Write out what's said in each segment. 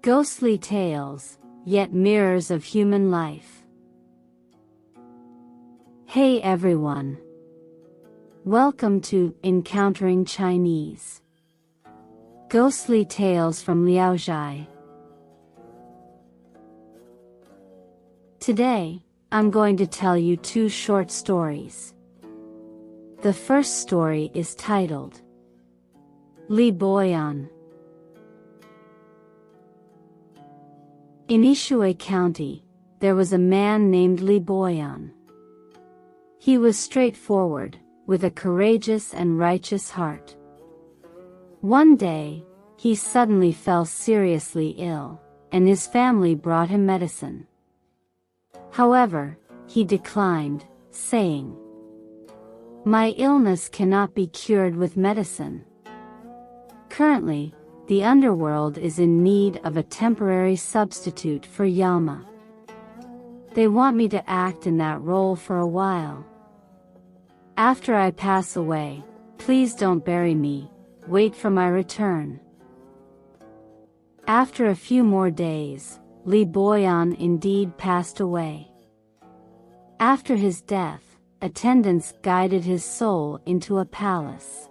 Ghostly tales, yet mirrors of human life. Hey everyone! Welcome to Encountering Chinese. Ghostly Tales from Zhai. Today, I'm going to tell you two short stories. The first story is titled Boyan. In Shui County, there was a man named Boyan. He was straightforward, with a courageous and righteous heart. One day, he suddenly fell seriously ill, and his family brought him medicine. However, he declined, saying, "My illness cannot be cured with medicine. Currently, the underworld is in need of a temporary substitute for Yama. They want me to act in that role for a while. After I pass away, please don't bury me, wait for my return." After a few more days, Boyan indeed passed away. After his death, attendants guided his soul into a palace.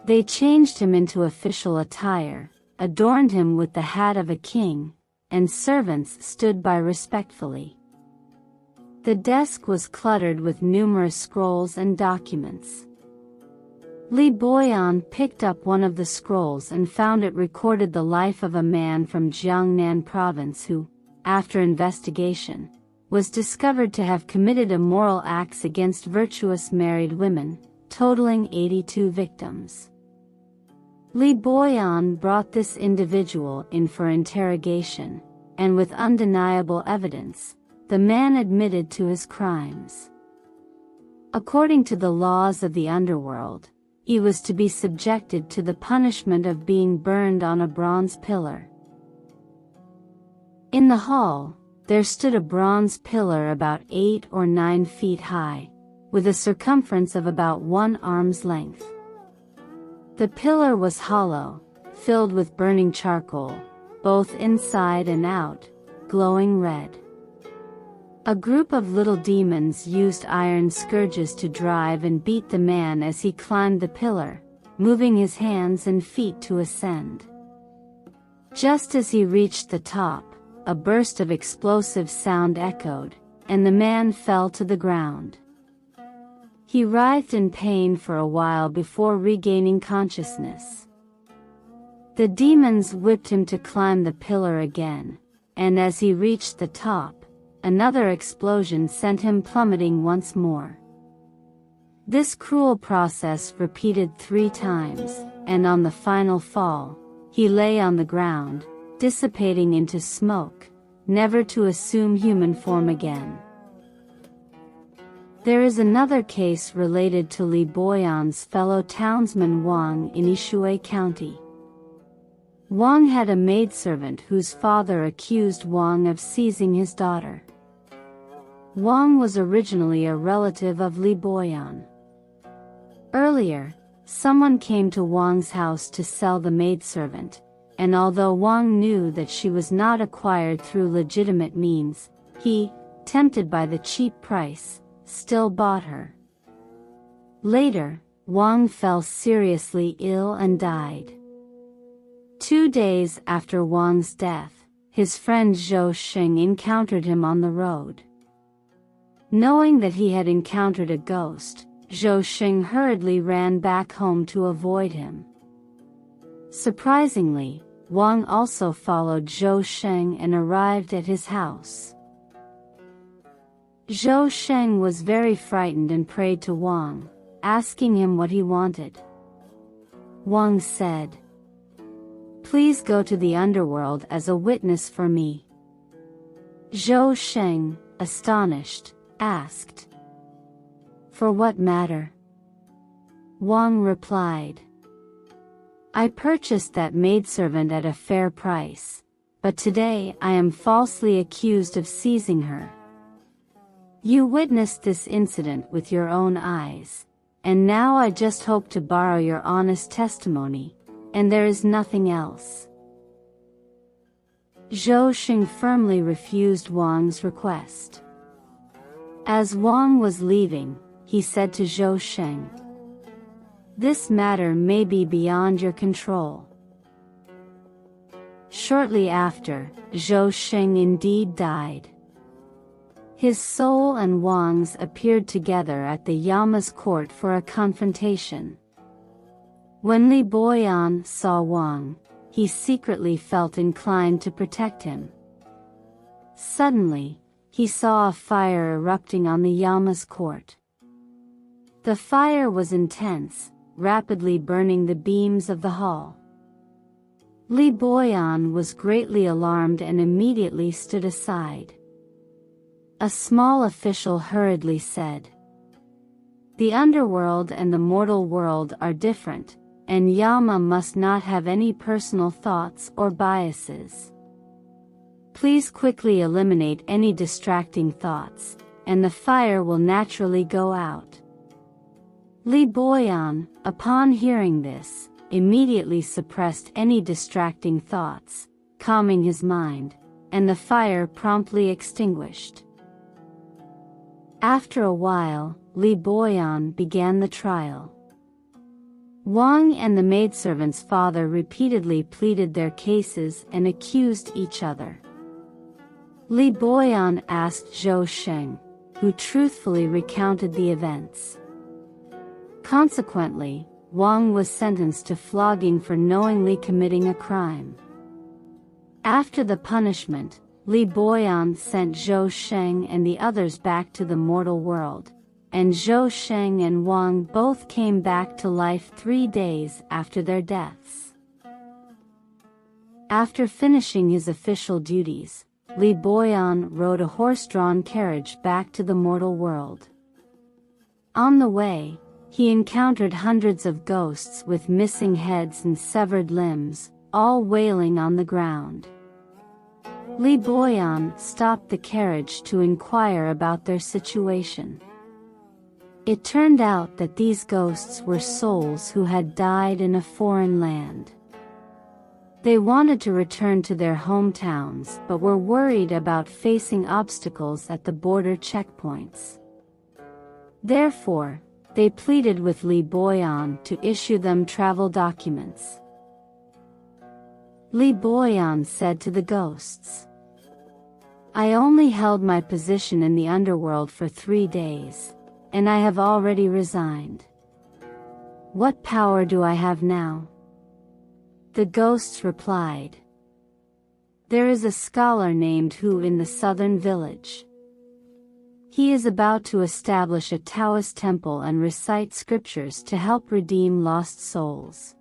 They changed him into official attire, adorned him with the hat of a king, and servants stood by respectfully. The desk was cluttered with numerous scrolls and documents. Boyan picked up one of the scrolls and found it recorded the life of a man from Jiangnan province who, after investigation, was discovered to have committed immoral acts against virtuous married women, totaling 82 victims. Boyan brought this individual in for interrogation, and with undeniable evidence, the man admitted to his crimes. According to the laws of the underworld, he was to be subjected to the punishment of being burned on a bronze pillar. In the hall, there stood a bronze pillar about 8 or 9 feet high, with a circumference of about 1 arm's length. The pillar was hollow, filled with burning charcoal, both inside and out, glowing red. A group of little demons used iron scourges to drive and beat the man as he climbed the pillar, moving his hands and feet to ascend. Just as he reached the top, a burst of explosive sound echoed, and the man fell to the ground. He writhed in pain for a while before regaining consciousness. The demons whipped him to climb the pillar again, and as he reached the top, another explosion sent him plummeting once more. This cruel process repeated 3 times, and on the final fall, he lay on the ground, dissipating into smoke, never to assume human form again. There is another case related to Boyan's fellow townsman Wang in Shui County. Wang had a maidservant whose father accused Wang of seizing his daughter. Wang was originally a relative of Boyan. Earlier, someone came to Wang's house to sell the maidservant, and although Wang knew that she was not acquired through legitimate means, he, tempted by the cheap price, still bought her. Later, Wang fell seriously ill and died. 2 days after Wang's death, his friend Zhou Xing encountered him on the road. Knowing that he had encountered a ghost, Zhou Xing hurriedly ran back home to avoid him. Surprisingly, Wang also followed Zhou Xing and arrived at his house. Zhou Xing was very frightened and prayed to Wang, asking him what he wanted. Wang said, "Please go to the underworld as a witness for me." Zhou Xing, astonished, asked, "For what matter?" Wang replied, "I purchased that maidservant at a fair price, but today I am falsely accused of seizing her. You witnessed this incident with your own eyes, and now I just hope to borrow your honest testimony, and there is nothing else." Zhou Sheng firmly refused Wang's request. As Wang was leaving, he said to Zhou Sheng, "This matter may be beyond your control." Shortly after, Zhou Sheng indeed died. His soul and Wang's appeared together at the Yama's court for a confrontation. When Li Boyan saw Wang, he secretly felt inclined to protect him. Suddenly, he saw a fire erupting on the Yama's court. The fire was intense, rapidly burning the beams of the hall. Li Boyan was greatly alarmed and immediately stood aside. A small official hurriedly said, "The underworld and the mortal world are different, and Yama must not have any personal thoughts or biases. Please quickly eliminate any distracting thoughts, and the fire will naturally go out." Li Boyan, upon hearing this, immediately suppressed any distracting thoughts, calming his mind, and the fire promptly extinguished. After a while, Li Boyan began the trial. Wang and the maidservant's father repeatedly pleaded their cases and accused each other. Li Boyan asked Zhou Sheng, who truthfully recounted the events. Consequently, Wang was sentenced to flogging for knowingly committing a crime. After the punishment, Li Boyan sent Zhou Sheng and the others back to the mortal world, and Zhou Sheng and Wang both came back to life 3 days after their deaths. After finishing his official duties, Li Boyan rode a horse-drawn carriage back to the mortal world. On the way, he encountered hundreds of ghosts with missing heads and severed limbs, all wailing on the ground. Li Boyan stopped the carriage to inquire about their situation. It turned out that these ghosts were souls who had died in a foreign land. They wanted to return to their hometowns but were worried about facing obstacles at the border checkpoints. Therefore, they pleaded with Li Boyan to issue them travel documents. Li Boyan said to the ghosts, "I only held my position in the underworld for 3 days, and I have already resigned. What power do I have now?" The ghosts replied, "There is a scholar named Hu in the southern village. He is about to establish a Taoist temple and recite scriptures to help redeem lost souls.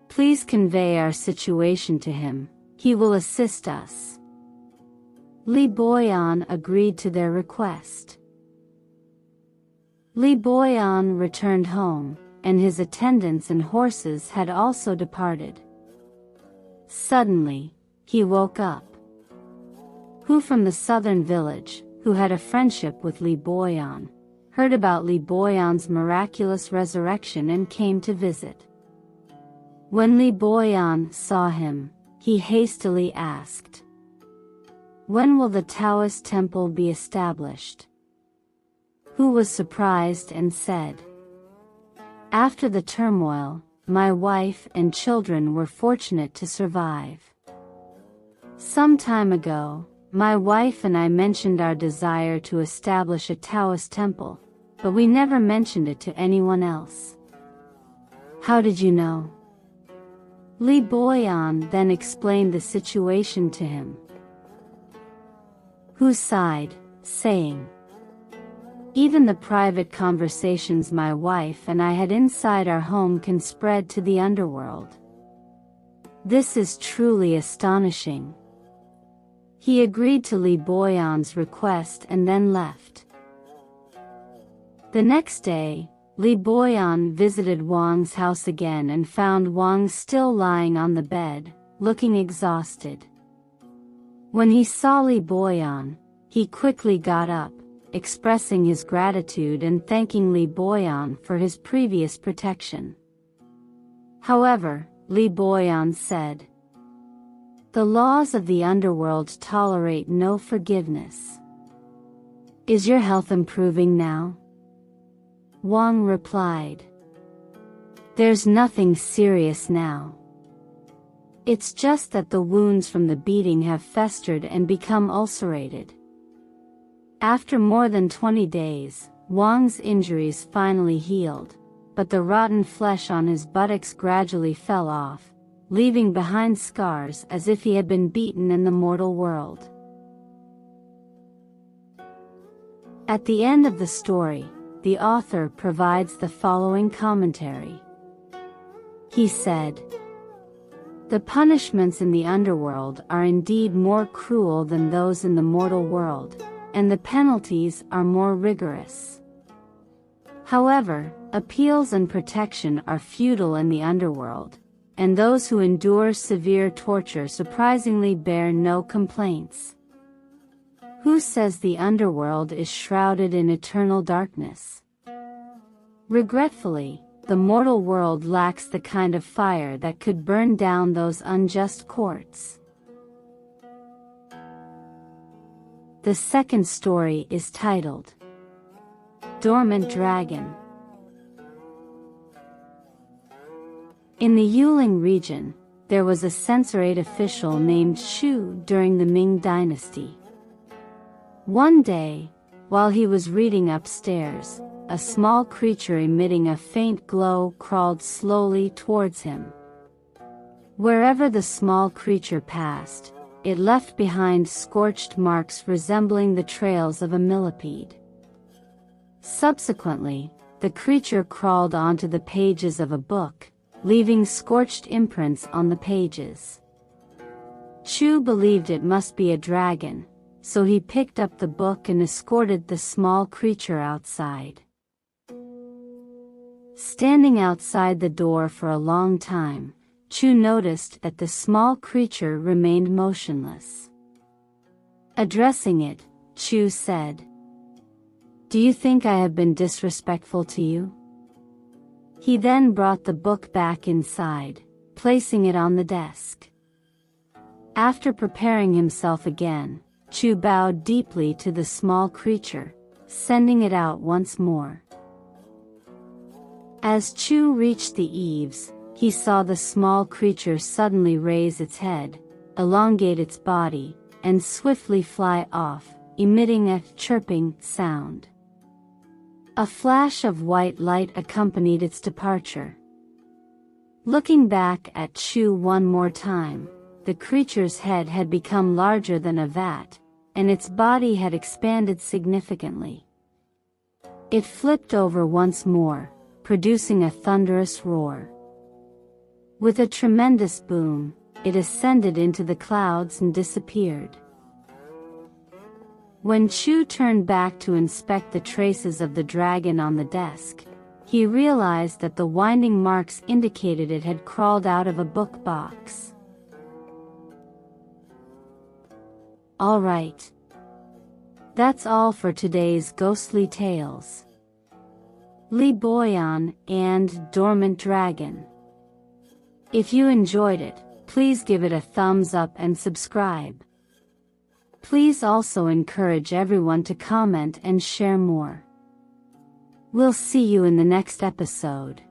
Please convey our situation to him, he will assist us." Li Boyan agreed to their request. Li Boyan returned home, and his attendants and horses had also departed. Suddenly, he woke up. Hu from the southern village, who had a friendship with Li Boyan, heard about Li Boyan's miraculous resurrection and came to visit. When Li Boyan saw him, he hastily asked, "When will the Taoist temple be established?" Hu was surprised and said, "After the turmoil, my wife and children were fortunate to survive. Some time ago, my wife and I mentioned our desire to establish a Taoist temple, but we never mentioned it to anyone else." "How did you know?" Li Boyan then explained the situation to him. Hu sighed, saying, "Even the private conversations my wife and I had inside our home can spread to the underworld. This is truly astonishing." He agreed to Li Boyan's request and then left. The next day, Li Boyan visited Wang's house again and found Wang still lying on the bed, looking exhausted. When he saw Li Boyan, he quickly got up, expressing his gratitude and thanking Li Boyan for his previous protection. However, Li Boyan said, The laws of the underworld tolerate no forgiveness. Is your health improving now? Wang replied. There's nothing serious now. It's just that the wounds from the beating have festered and become ulcerated. After more than 20 days, Wang's injuries finally healed, but the rotten flesh on his buttocks gradually fell off, leaving behind scars as if he had been beaten in the mortal world. At the end of the story, the author provides the following commentary. He said, "The punishments in the underworld are indeed more cruel than those in the mortal world, and the penalties are more rigorous. However, appeals and protection are futile in the underworld, and those who endure severe torture surprisingly bear no complaints. Who says the underworld is shrouded in eternal darkness? Regretfully, the mortal world lacks the kind of fire that could burn down those unjust courts." The second story is titled, Dormant Dragon. In the Yuling region, there was a censorate official named Chu during the Ming dynasty. One day, while he was reading upstairs, a small creature emitting a faint glow crawled slowly towards him. Wherever the small creature passed, it left behind scorched marks resembling the trails of a millipede. Subsequently, the creature crawled onto the pages of a book, leaving scorched imprints on the pages. Chu believed it must be a dragon, so he picked up the book and escorted the small creature outside. Standing outside the door for a long time, Chu noticed that the small creature remained motionless. Addressing it, Chu said, "Do you think I have been disrespectful to you?" He then brought the book back inside, placing it on the desk. After preparing himself again, Chu bowed deeply to the small creature, sending it out once more. As Chu reached the eaves, he saw the small creature suddenly raise its head, elongate its body, and swiftly fly off, emitting a chirping sound. A flash of white light accompanied its departure. Looking back at Chu one more time, the creature's head had become larger than a vat, and its body had expanded significantly. It flipped over once more, producing a thunderous roar. With a tremendous boom, it ascended into the clouds and disappeared. When Chu turned back to inspect the traces of the dragon on the desk, he realized that the winding marks indicated it had crawled out of a book box. Alright. That's all for today's ghostly tales. Li Boyan and Dormant Dragon. If you enjoyed it, please give it a thumbs up and subscribe. Please also encourage everyone to comment and share more. We'll see you in the next episode.